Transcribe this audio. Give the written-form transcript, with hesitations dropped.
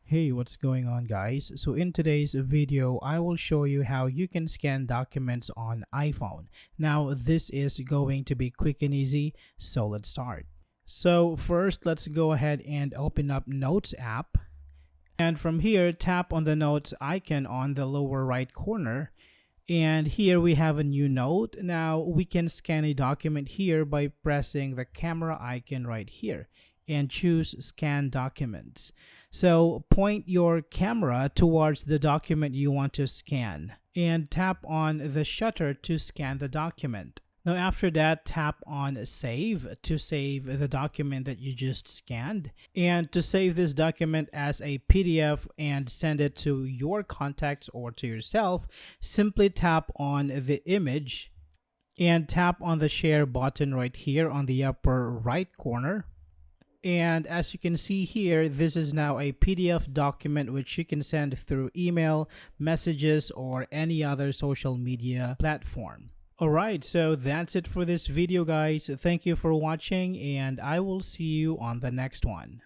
Hey, what's going on, guys? So in today's video, I will show you how you can scan documents on iPhone. Now, this is going to be quick and easy, so let's start. So first, let's go ahead and open up Notes app. And from here, tap on the Notes icon on the lower right corner. And here we have a new note. Now we can scan a document here by pressing the camera icon right here and choose Scan Documents. So point your camera towards the document you want to scan and tap on the shutter to scan the document. Now after that, tap on Save to save the document that you just scanned. And to save this document as a PDF and send it to your contacts or to yourself, simply tap on the image and tap on the Share button right here on the upper right corner. And as you can see here, this is now a PDF document which you can send through email, messages, or any other social media platform. Alright, so that's it for this video, guys. Thank you for watching, and I will see you on the next one.